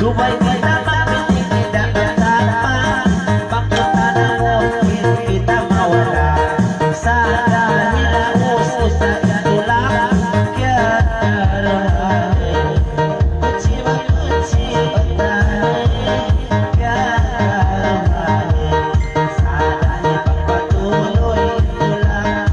Supaya kita makin tidak bersama, makna mungkin kita mawala. Sadari usus itulah kiaran. Kuci kuci otak kiaran. Sadari pagpatuloy itulah.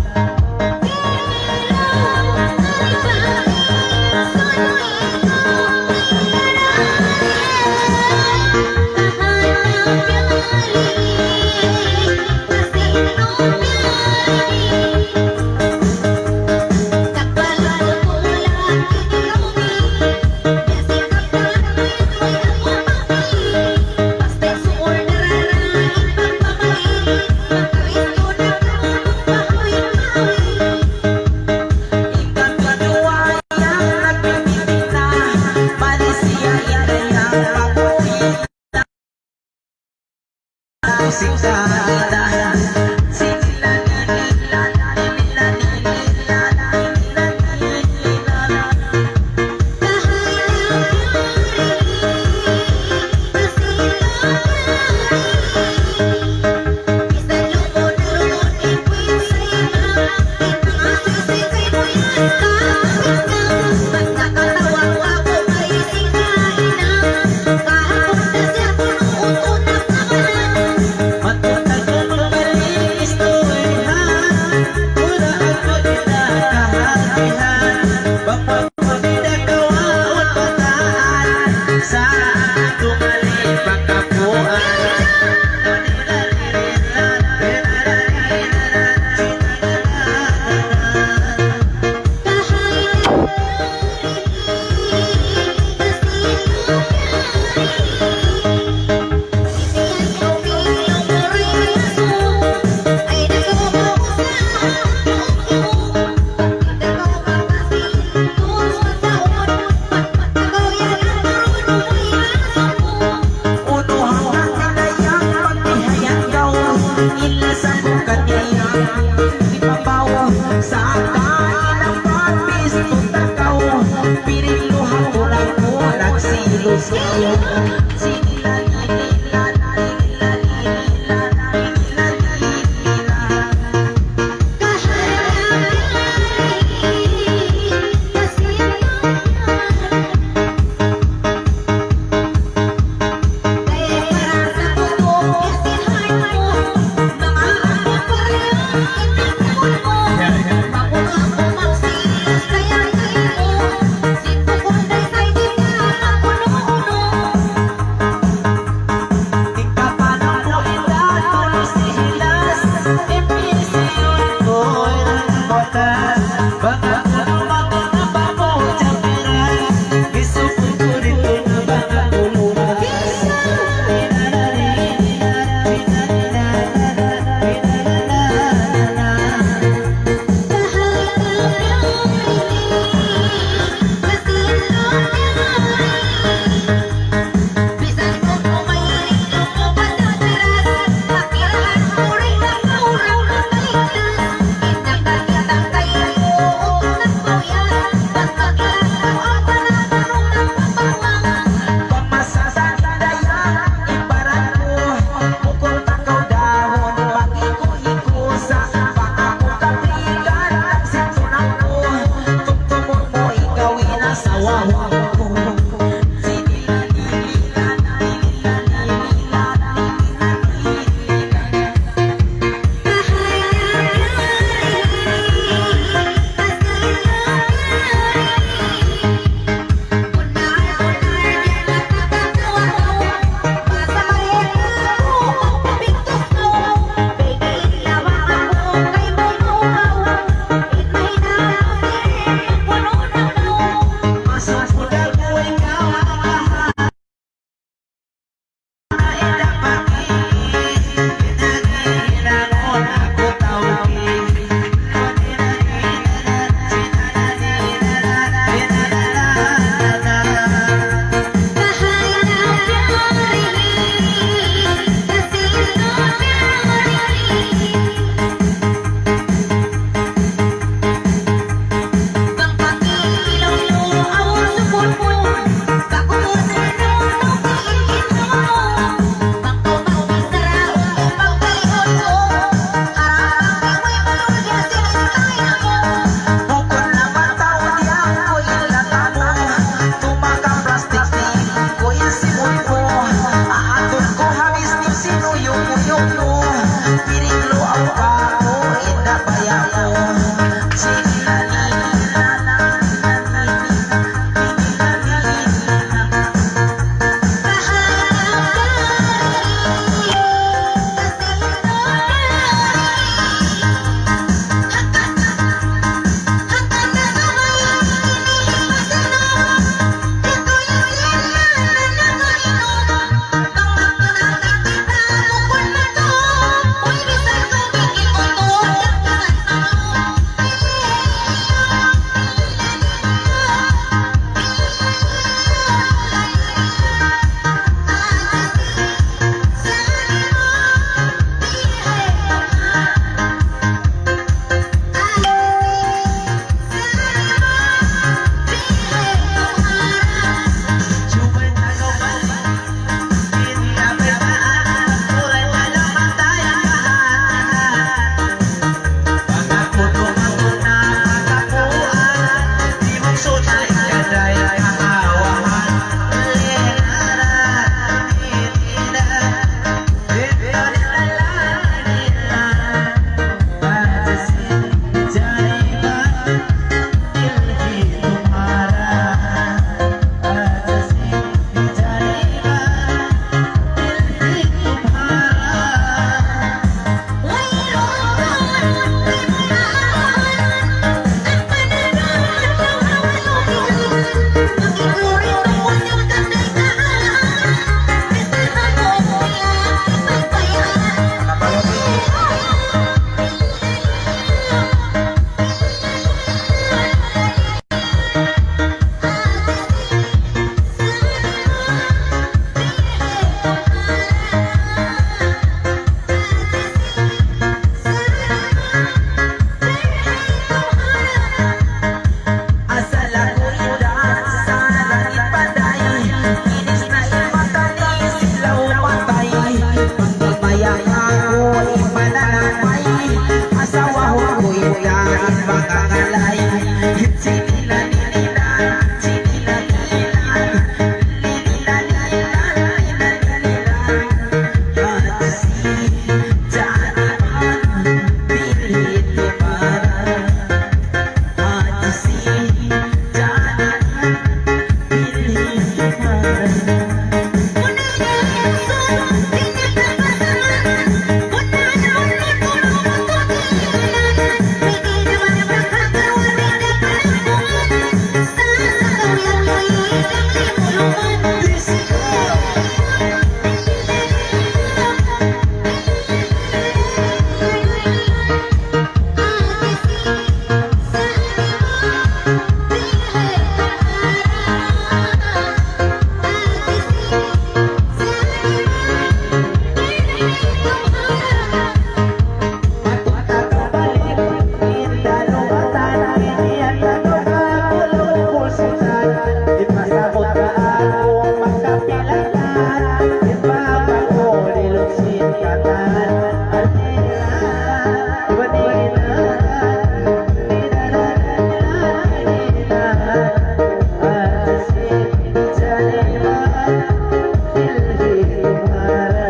दिल ही तुम्हारा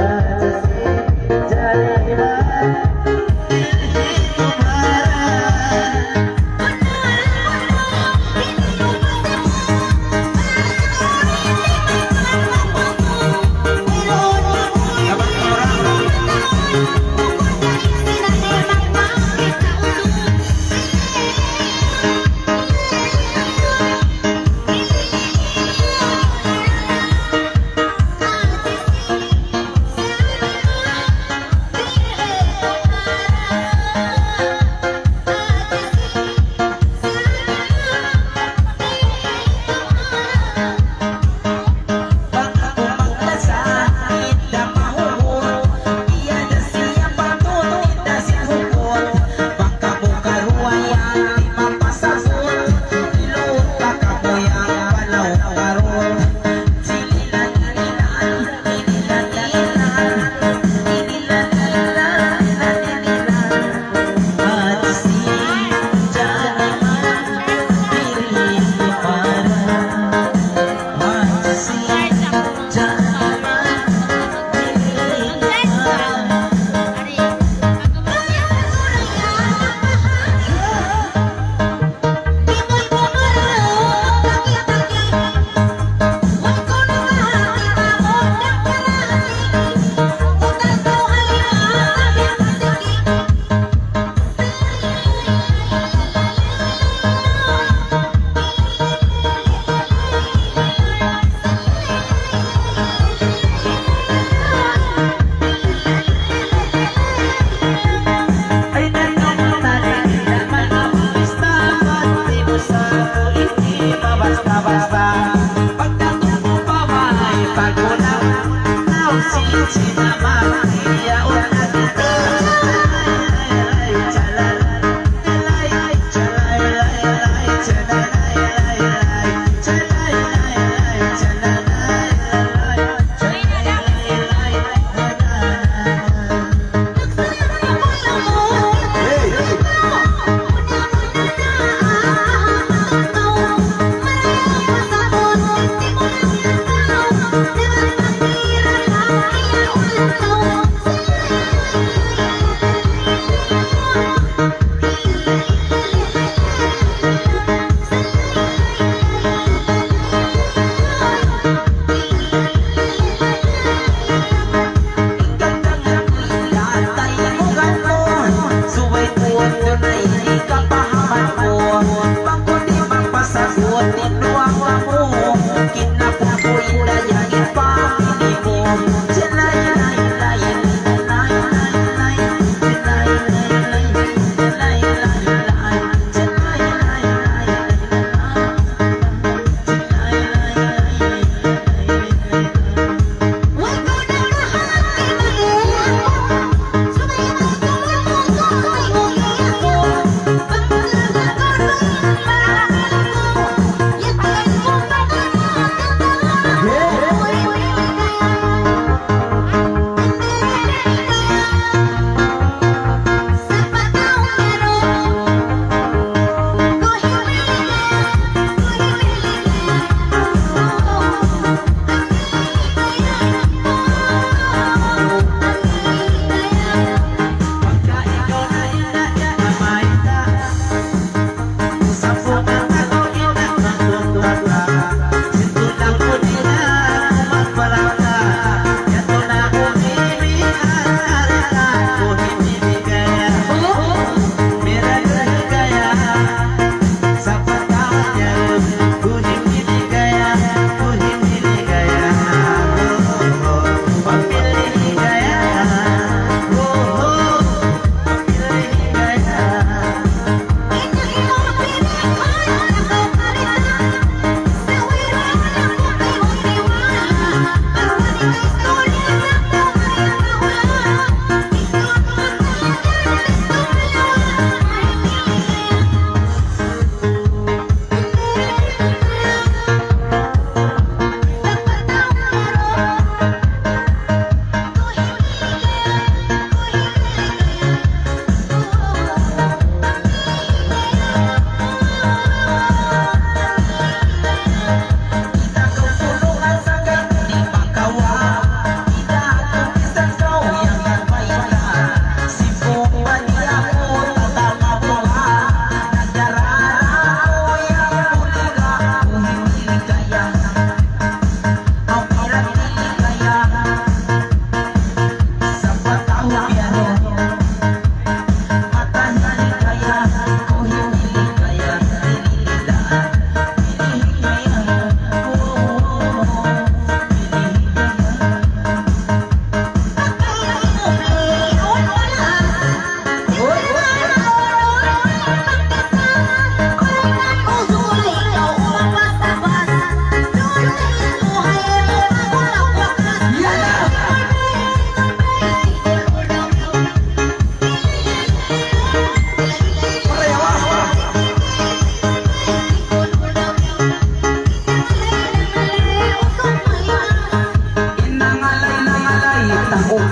आज से जाने बाद दिल ही तुम्हारा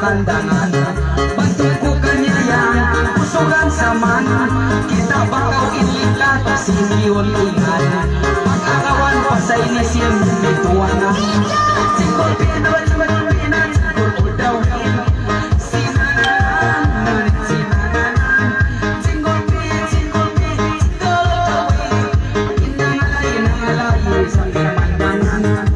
kandangan. Bantuan ko kanyayang pusugan saman, kita bakaw ilikat siniyon ingan. Pagkakawan pa sa inisim bituan na singgol pinot pinat singgol udawin sinananan ngunit sinananan singgol udawin inangalay sa kamandangan.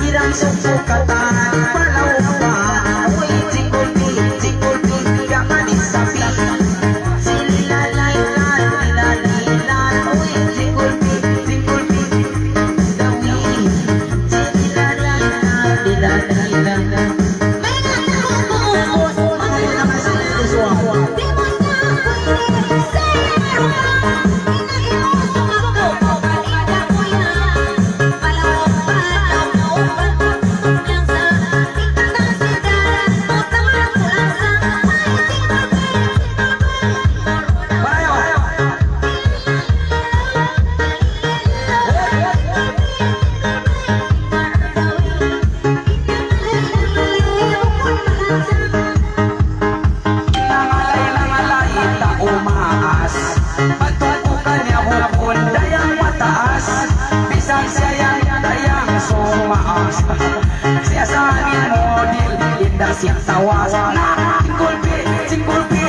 Irang sukatan palaupan, uy cikulpi, jangan disapi. Sililalay, lalilan, uy cikulpi, dawi. Sililalay, lalilan. Siasanin model indah siang tawas nah cingkulpi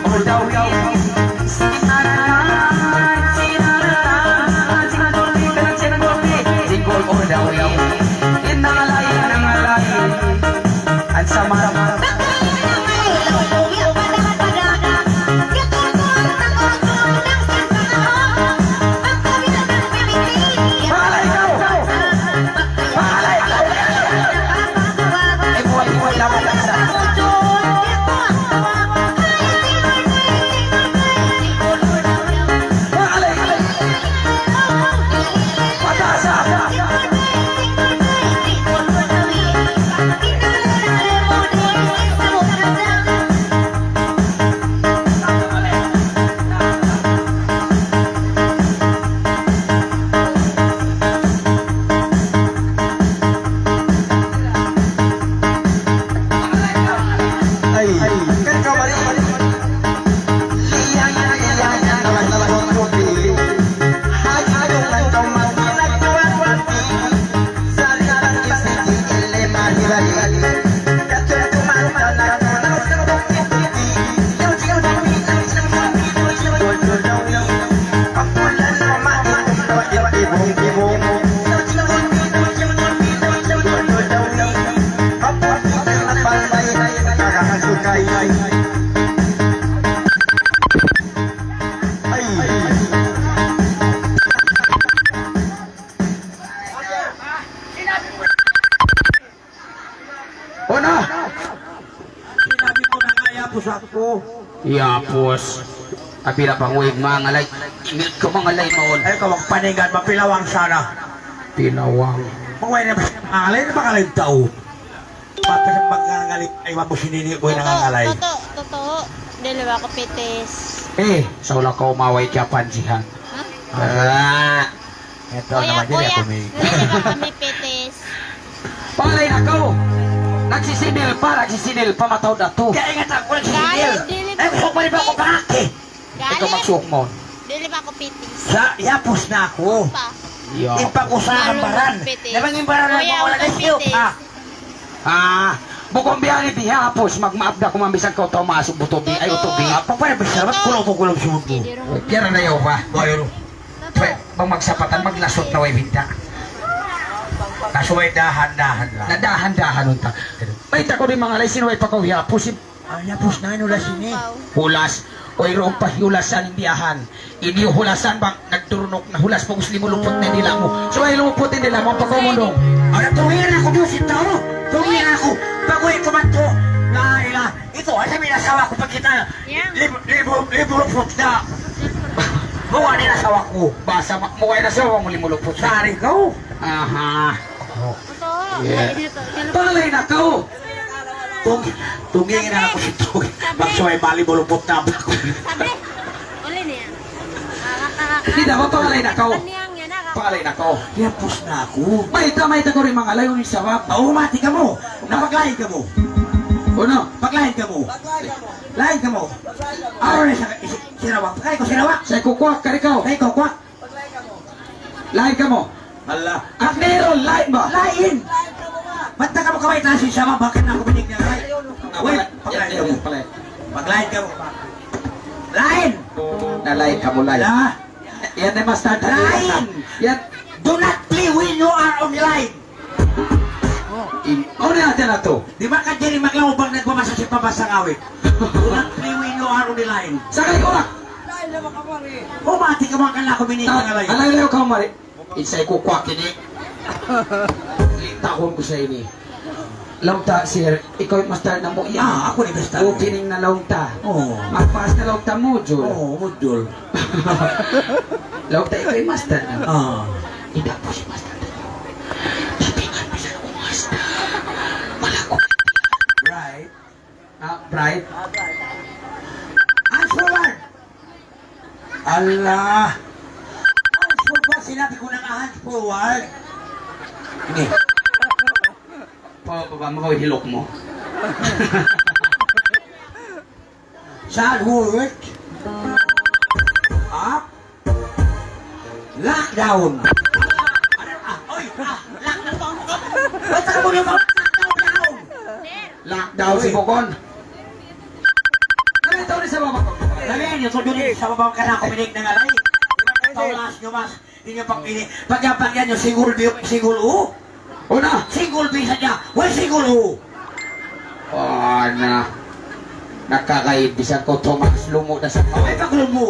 udawin sinaranan cingkul udawin inangalay an samar Lawan ay. Ay. O na! Sinabi ko na nga, yapos ako. Yapos. Apila pang uwig mga lay. Ingit ko mga lay maon. Ay, kawag paningan, mapilawang sana. Pinawang. Maway na ba siya nangangalay na makalay tao? Mapasang pagkangalay ay mabusinini ko yung nangangalay. Totoo. Dili ba ako pitis? Eh, sa wala ka umaway kaya pansihan. Ah. Ito naman din ako may... Dili ba kami pitis? Palay na ko! Nagsisinil pa mataw na to. Kaya ingat ako ng sisigil. Guys, dili Ay, gusto pa rin ba ako pangaki? Ikaw Galit. magsuok mo. Dili ba ako pitis? Sa yapos na ako. Pa. Ipa ko sa ambaran. Namang imbaran na Kuya, mo wala ako na siyo. pitis. Ah, bukong biyahe di hapos, magmaabda ko mambisag ko tamasok butobi ay utobi. Apa pa yung salamat kulong sumot mo. Dili ro. Kira na yaw pa. Ayun. Bang magsapatan, maglasot na way binta. Kaso may dahan-dahan lang. Nadahan-dahan unta. Ay, tako rin mga lay, sinuway pa ko hapos. Ay, yapos na yun ulas yun eh. Hulas. Oy, roong pa hulasan hindi ahan. Ini hulasan bang nagturunok na hulas pag usli mo lupot na nila mo. So ay lumuputin nila mo pagkamunong. Ano, tuwin ako doon si Tao. Tuwin ako. Bagoy ko man to. Laila. Ito, alam mo nasawa ko pag kita. Libo lupot na. Bawa ni nasawa ko. Basa mo kayo na sa mo limulupot. Sari ko. Aha. Totoo. Yeah. Dito. Palay na ko. Tungingin na ako si Tog. Magsuway bali mo lupot na ako. Sabi. Uli niya. Hindi na ko palay na ko. Kaniyang yan na. Palay na ko. Yapos na ako. May ko rin mga layo ni sawap. Umati ka mo. Napaglahin ka mo. Uno. Paglahin ka mo. Lahin ka mo. Araw na sinawak. Kaya ko sinawak. Sa kukwak ka ikaw. Kaya ko kwak. Lain ka mo. Ala. Aknero, lain ba? Lain. Ba't na ka mo kamay tasin siya ba? Bakit na ako binig niya? Wait. Paglahin ka mo. Paglahin ka mo. Lain. Nalain ka mo, lain. Ala. Yan ay mas tanda. Lain. Yan. Do not play when you are on the line. Ano natin na to? Di ba ka dyan maglawabang nagpamasa si Pabasang awit? Do not play when you are on the line. Sakay ko na. Umati ka mga kala ko binig na lain. Alay ka mari. Isay ko kwak ini. Tahon ko sa ini. Launta, sir. Ikaw yung master na mo. Ah, ako ni Besta. Opening na launta. Oo. Magpaas na launta mo, Jul. Oo, mudol. Launta, ikaw yung master na. Ah. Hindi po si master na. Tapingan mo siya ng master. Malako. Right. Bright. Hands forward. Allah. Hands forward. Sinabi ko na nga hands forward. Hindi. Baba mo kawin hilok mo. Saan forward? Up. Lockdown. Oy, lockdown. Ba't ka mo naman lockdown? Lockdown si Bokon. Ano ito rin sa baba ko? Sabihin, yung sabihin sa babang ka na kuminig ng alay. Paulas nyo mas. Hindi nyo pag-ini. Pag-yapagyan nyo, single U. Una. Single B sa niya. Why single U? Na. Nakakaibisan ko Thomas lumo na sa Ay, pagulong mo.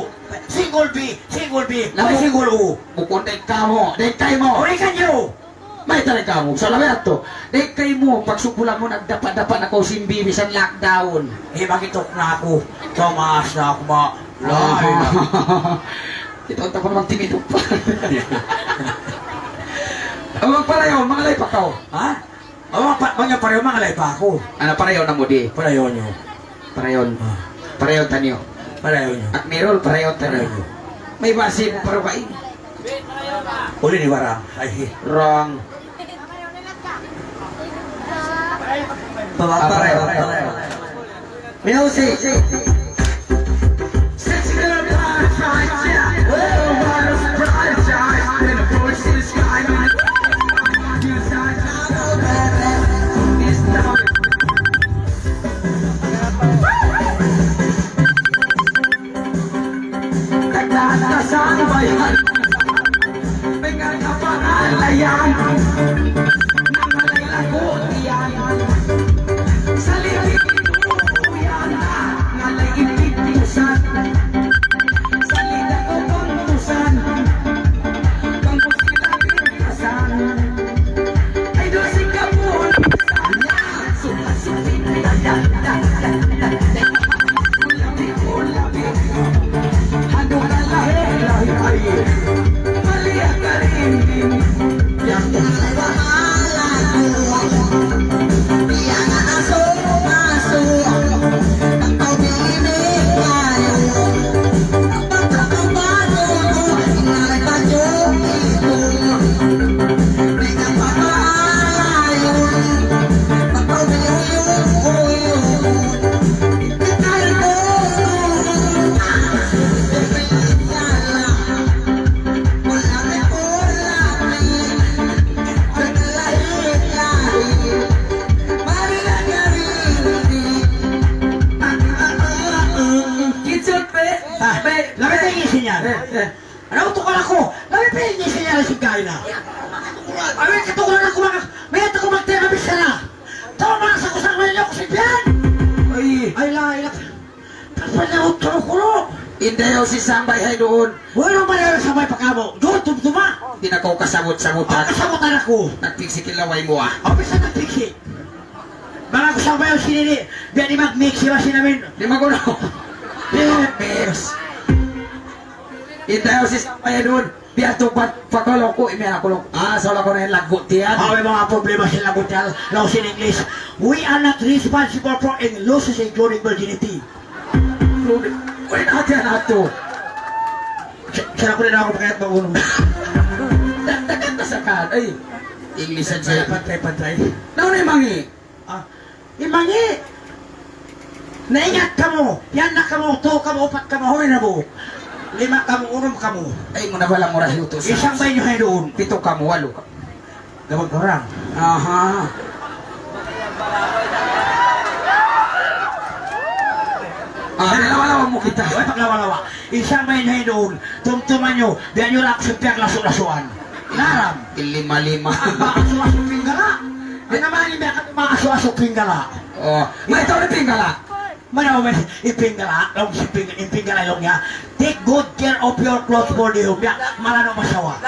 Single B. Why Namu- single U? Bukod na kamo. Dekay mo. Uri ka nyo. May talaga mo. Sa lahat to. Dekay mo. Pagsupulan mo nagdapat-dapat na ko simbi bisan lockdown. Eh, makitok na ako. Tumaas na ako ba? Lahay na. Ito ang tapon naman timidok pa. Awag parayaw, mga lay pakaw. Ha? Mga pareho mga lay pa ako. Ano parayaw na mo di? Pareho nyo. Parayon. Ah. Parayaw tanyo. Pareho nyo. At mirol, parayaw tanyo. Pareho. May basin, parabain. Uli ni Warang. Ay, Wrong. Pareho. Music. Sexy girl, well, what a surprise, when the voice in the sky, man. It's now. Nagtatasan ba yan? May pangalayan ng malalagot yan. Sa lilig yan. Ano tukan ako? Nabipilin niya siya na si Gaina. Ay, katukulan ako mga... May ito ko magtira bisa na. Tama sa kusang niyo ko si Bian. Ay, lahat. Tapos na ako tukulo. Hindi ako si Sambay hay doon. Wala ba na sa may pakamo? Doon, tumtuma. Hindi na ko kasabot-sabotan. Kasabutan ako. Nagpiksikilaway mo ah. Ang bisa ng piksi. Mga kusang bayo sinili. Biyan di mag-mix siya sinamin. Di magulo. Yes. Hindi ako si Sambay hay doon. Biya to patulong ko. Imi ako. Sa wala ko na yung lagot yan. May mga problema sila butal. Laos in English. We are not responsible for any losses including virginity. Uy, natin na ito. Sana ko rin ako pakayat mag-unong. Dagdagan na sa kan. Ay. Inglesan siya. Pantay. Nauna yung mangi. Imangi! Naingat ka mo! Yan na ka mo! 2 ka mo! 4 ka mo! Hoy na mo! 5 ka mo! 1 ka mo! Ay, muna wala mo rahyo to. Isang bay nyo hay doon! 7 ka mo, 8 ka. Gawag ka orang! Aha. Lalawa-lawa mo kita. Ay, paglawa-lawa! Isang bay nyo hay doon! Tumtuman nyo! Diyan nyo lang sa piyag laso-lasuan! Inaram! Lima-lima. Maaso-aso pinggala! Di naman yung maaso-aso pinggala! Oh, may ito na pinggala. Manaw man ipinggala! Long si ipinggala yung niya! Take good care of your clothes for the home! Malano masawa!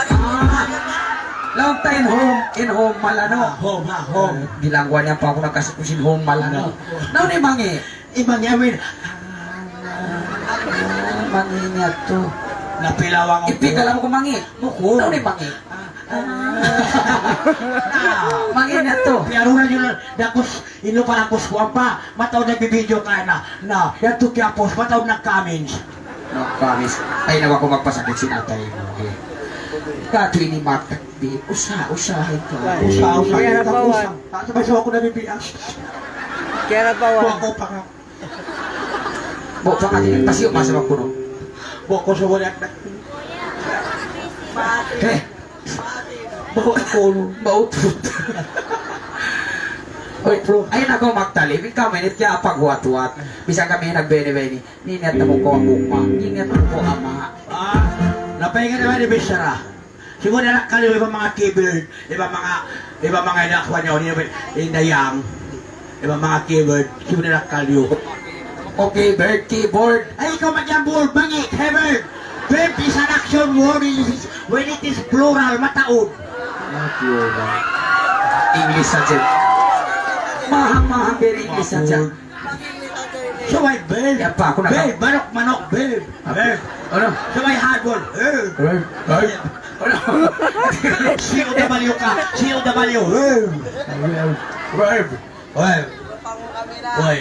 Long time home, in home, malano. Home ha! Home! Bilangguan niya pa ako nagkasukusin home, malano. Nauna yung mangi. Ibang yamin! Mangi niya to. Napilawang Ipigala mo ko mangi. Muko. Nauna yung mangi. Mangi niya to. Piarunan nyo lang, dagos, ino pa lang kuskuan pa, mataw nagbibideo ka na, yan to kaya post, mataw nag-comments. No, promise. Ay, nawa ko magpasakit si natay mo. Kato ini matak di. Usahay ka. Usaw, Kaya napawan. Sabay-sawa ko nabibias. Kaya Buwa napawan. ko pa nga. Buwa pa nga din. Pasiyo, masama ko no. Buwa ko sa wala na. Eh, Buwa ko. mautut. Oy, ayun ako magtalib. Ikaw, minit kaya pagwat-wat. Bisang kami nagbene-bene. Ninit na mo ko ang ukma. Ninit na mo ko ama. Napahinga naman ni Bishara. Siguro na kaliw ibang mga keyword, ibang mga inakwa niyo, inayang, ibang mga keyword, siguro na kaliw. Okay, bird, keyboard. Ay, ikaw magyambol, bangit, heaven. Verb is an action word when it is plural, mataod. English sa dyan. Mahang very English sa dyan. So may verb. Yan pa, ako na- Verb, manok, manok, verb. Verb. Ano? So may hard word, verb. Ano? C-O-W ka, C-O-W, verb. Verb. Verb. Oy.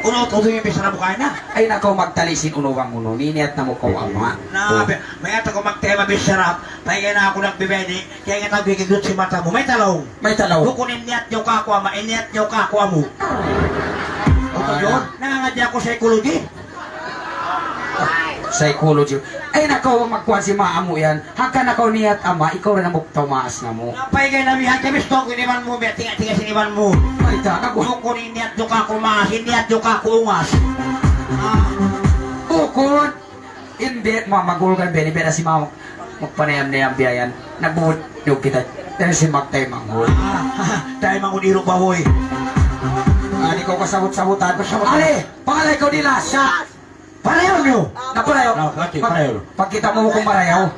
Uno, ito yung bisa na bukain na. Ay nakaw magtalisin unuwang uno. Ninit na mo ko ama. Na, may ato ko magtema bisarap, pahinga na ako nagbibedi, kaya nga tawag bigigod si mata mo, may talong. May talaw. Kukunin niyat niyo kakwa ma, iniyat niyo kakwa mo. Ito yun, nangangadya ako sa ecology. Psychology. Ay nakaw magkuhan si maamo yan. Hangka nakaw niyat ama, ikaw rin ang muktamas na mo. Pahinga na mihan, kami stok, iniman mo, tinga siniman mo. Ay ta, nagkuhan. Kukunin niyat niyo kakwa ma, iniyat niyo kakwa ungas. Bukod. Hindi, mamagulgan benibera si mama. Magpanayam na yung biyayan. Nagbuhod yung kita. Dahil si Magtay manghul. Tayo manguniro ba, hoy? Hindi ko kasabot-sabotan. Ale, pangalay ko nila sa... Pareho niyo! Naparayaw. Okay, pareho. Pagkita mo kung marayaw.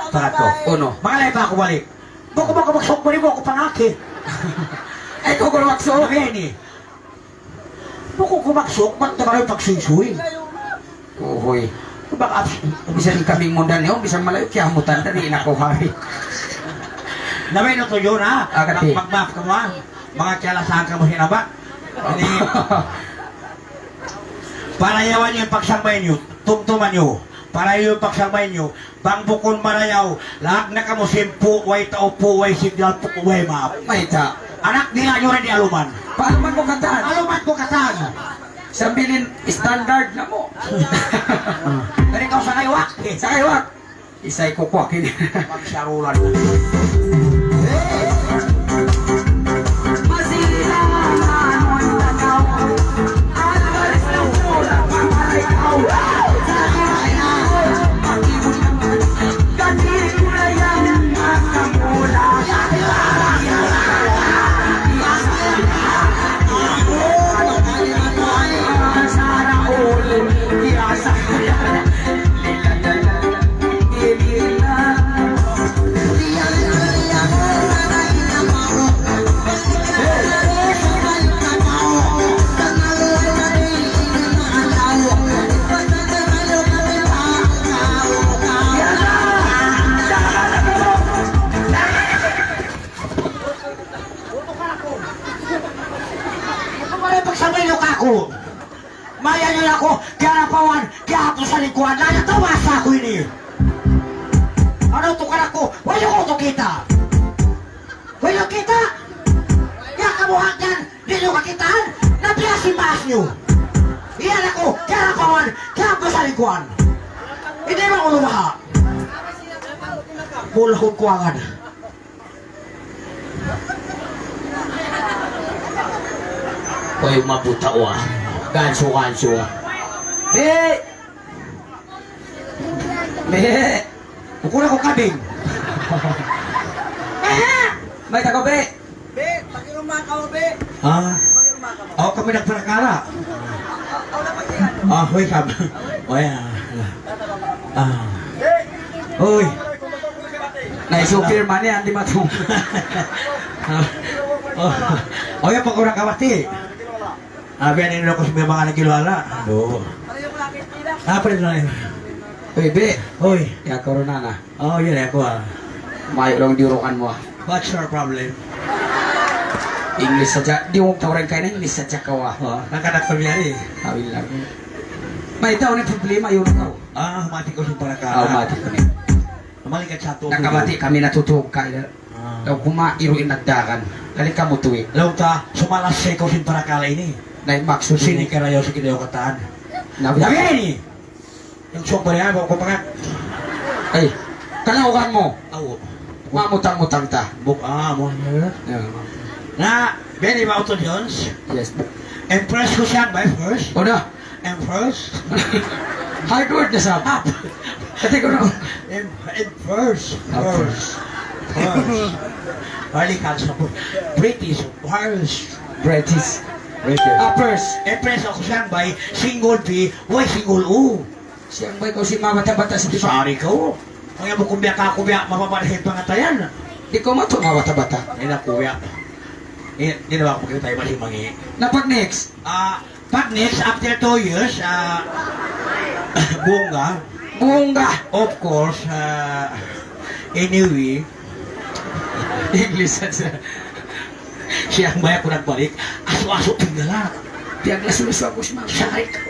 Tato. Uno. Mangalay pa ako balik. Buko ba magsok mo rin mo ako pangaki? Ay, kung kurmakso. Sabihin eh. Buko kumaksok, ba't na kayo pagsisuin? Uhoy. Baka, Bisa rin kaming mundan yun. Bisa malayo kaya mutan. Dari na ko hari. Namin ito yun ha? Agati. Mag-map ka mo ha? Mga kialasahan ka mo sinaba? Hindi. Parayawan niyo yung pagsambay niyo, tumtuman niyo. Parayaw yung pagsambay niyo, bangbukon marayaw, lahat na kamo simpu, way tao po, way signal po, way map. May ta. Anak nila nyo rin di aluman. Paano man mo kantahan? Aluman ko katan. Sambilin standard na mo. Dari kau sa kaywak. Sa kaywak. Isa'y kukwakin. Pagsarulan. Masilangan mo ang tagaw. Ang galis ng mula, pamaray ka. ako. Maya niyo ako, kaya napawan, kaya ako sa likuan, na tawasa ako ini. Ano tukar ako? Wala ko ito kita. Wala kita. Kaya kamuhang yan, di nyo kakitaan, nabiyasin maas nyo. Iyan ako, kaya napawan, kaya ako sa likuan. Hindi ba ako lumaha? Mula kong kuwangan. Oy, mabuta o ah. Ganso. Be! Be! Bukula ko kabing. May tako, be! Be, pakiruma ka mo, be. Ah, Pakiruma ka mo. ako kami nagprakara. Ako na pakihan. Ah, hoy kab. Oy ah. Hoy. Naisupir man yan, di matong. Oy, pag kurang kabati. Abi ano ko sa mga nagkilala. Do. Ano yung lakit nila? Apa rin na yun? Uy, be! Hoy. Ya, corona na. Oh, yun ako ah. Mayo lang diurukan mo. What's your problem? English saja. Di mo tawaran kayo na English saja ka wa. Oh, nakanak ko niya eh. Kawin lang. May tao na problema yun ka. Ah, mati ko sa parakara. Mati ko ni. Malikat sa to. Nakabati kami natutog ka. Daw kumairuin nagdakan. Kali ka mo tuwi. Law ta, sumalasay ko sa parakala ini. Dahil Max Sini karayo sa kinayo kataan. Nabi Sabi ini. Yung soko niya, ko pangat. Ay, kalaukan mo. Awo. Mamutang-mutang ta. Buk mo. Na, Benny Bauto Jones. Yes. Impress ko siya by first. O na. And first. Hard word na sa up. Kasi ko na. And first. First. Balik ka sa British. First. British. British. Uppers. Impress ako siya by single B, why single U? Siyang ba ikaw si mamata-bata sa diba? Sorry ko. Kaya mo kumbya ka kumbya, mapapalahin pa nga tayan. Di ko mato mamata-bata. Hindi na kuya. Hindi na ba tayo malimangi? Napag next. Pag next, after 2 years, bunga, Bunga. of course, anyway, English sa siyang baya ko nagbalik, aso-aso tingala. Tiyak na suluswa ko si Mama. Sakay ka.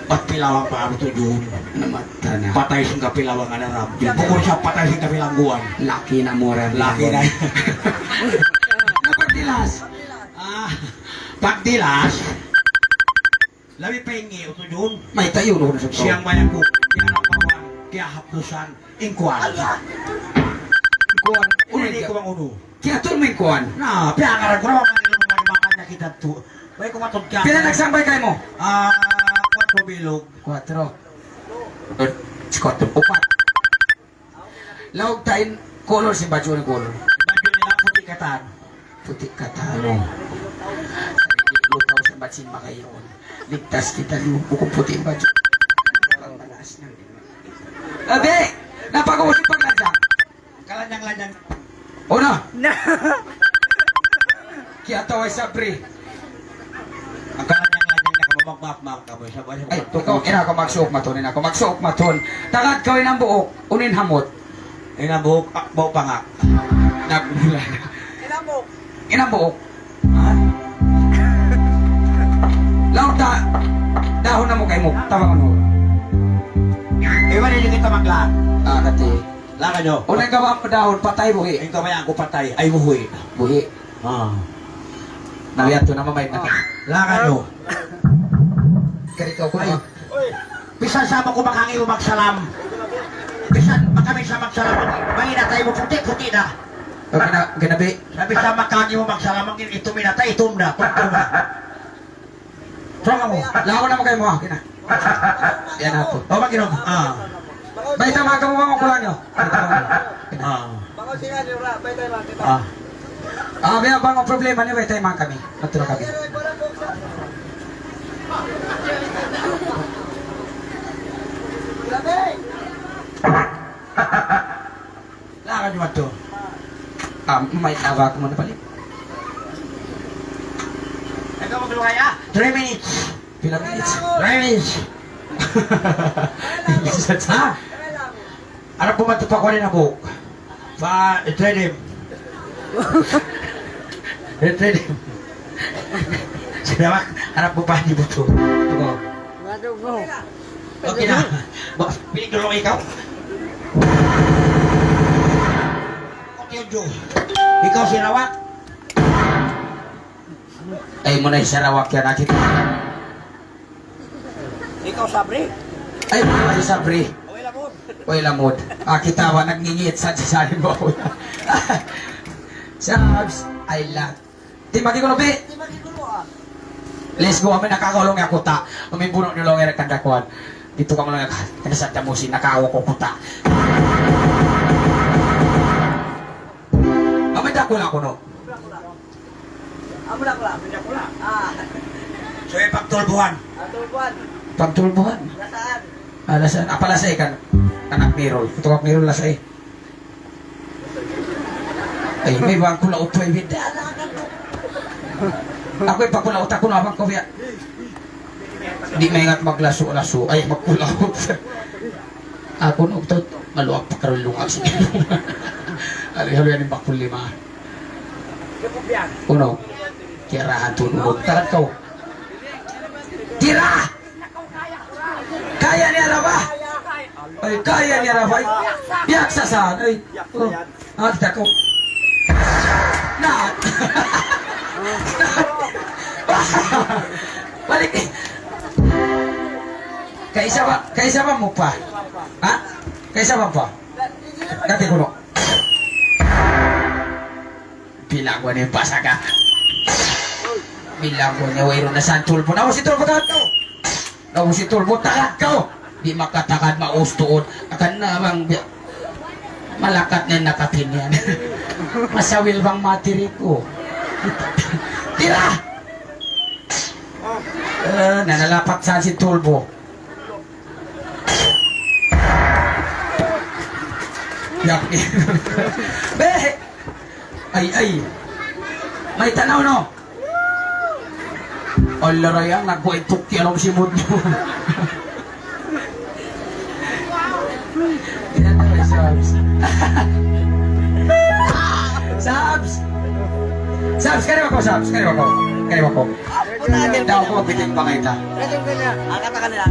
At pilawang pa ano to yun. Namata na. Patay siyang kapilawang anarab. Bukod siya patay siyang kapilangguan. Laki na mura. Laki na. Napagdilas. Pagdilas, labi pengi ito yun. May tayo no na sa to. Siyang bayan ko, kaya napawan, kaya hapdusan, ingkwan. Kuan. Hindi ko bang uno. Kaya tulming kuan. Na, piangaran ko naman mga niya kita to. Baik ko matod ka. Pila nagsambay kayo mo? 4 bilog. 4. Skot. 4. Laog tayo color si Bajo ni color. Bagyo nila puti katan. Puti katalo. Lutaw sa batsin makayon. Ligtas kita dulu buku puti Bajo. Panas nang. Abe, napag-uusap pagladang. Kalanyang-lanyang. Una. Kaya taway sabri. Ang kalanyang-lanyang na kamamagmap ka mo. Ay, ikaw, ina ako magsuok maton, ina ako magsuok maton. Tagad kawin ang buok, unin hamot. Ina buhok, buhok pa nga. Nagmula. Ilan mo? Inang buok. Ha? Laot ta, dahon na mo kay mo, tama mo. Iwan nila kita maglaan. Kati. Laka nyo. Unang gawa mo dahon, patay buhi. Yung kamay ako patay, ay muhui. Buhi. Naliyat to na mamay na. Laka nyo. Karikaw ko Ay. na. Bisan sama ko makangi magsalam. Bisan makami sa magsalam. Mahina tayo mo puti-puti na. Ganabi. Sabi sa makangi mo magsalam. Ito minata, itom na. Tungtong na. Tunga mo. Laho na mo kay mo, kina. Yan na to. O maginom. Bay tama ka mo mga kulang nyo. Bako siya ni Ura, bay tayo makita. Biya bang ang problema niyo, bay tayo mga kami. Matulog kami. Grabe! Laka nyo ito. May tawa ko muna pali. Ikaw magluwa kaya? 3 minutes. Pila minutes. 3 minutes. Ha? Ano po matupak ko rin na book? Retrieve him. Retrieve him. Sinamak, Harap mo pa ni Buto. Ito. Madugo. Okay na. Piling dulu ikaw. Okay, Jo. Ikaw si Rawak. Ay mo na si Rawak yan nakita. Ikaw sabri. Ay mo na si Sabri. Away lang mo. Oy lamod. Kita ba nagngingit sa sasalin mo ako. Sabs, I love. Di magi ko lobi. Di magigulo ah. Let's go, amin nakakulong ako ta. Amin bunok ni Longer kandakuan. Dito ka mo lang kada sa tamusin nakaawa ko kuta. Amin dako lang ko no. Amo na kula. Ah. So yung pagtulbuhan. Atulbuan. Pagtulbuhan. Nasaan? Alasan, apalasay kan. Anak Mirol. Ito kak Mirol lasay. Ay, may bang kula upo ay bida. Ako ay pagkula utak ko na abang ko biya. Di may ingat maglaso-laso. Ay, magkulaot. Ako na ito, maluwag pa karoon lungag sa kilong. Halo-halo yan yung bakul lima. Uno, kirahan tulog. Takat ka. Tira! Kaya niya na ba? Ay, kaya niya na ba? Biyak sa saan. Ay, oh, kita ko. Naat! Balik eh. Kaisa ba mo pa? Ha? Kaisa ba pa? Dati ko no. Bilang ko niya pasaga. Bilang ko niya wayro na saan tulpo. Nawa si tulpo takad ko. Nawa si tulpo takad ko. Di makatakad maustuon. Akan na bang malakat na nakatin yan. Masawil bang matiri ko? Tira! Nanalapat saan si tulpo. Yak Be! Ay! May tanaw no? Ala raya, nagbuhay tukya lang si Mudyo. Yan na may Sabs. Sabs, kaya ba ko, Sabs? Kaya ba ko? Una din. Daw ko, piting pa kita. Kaya din kanya. Akata ka nila.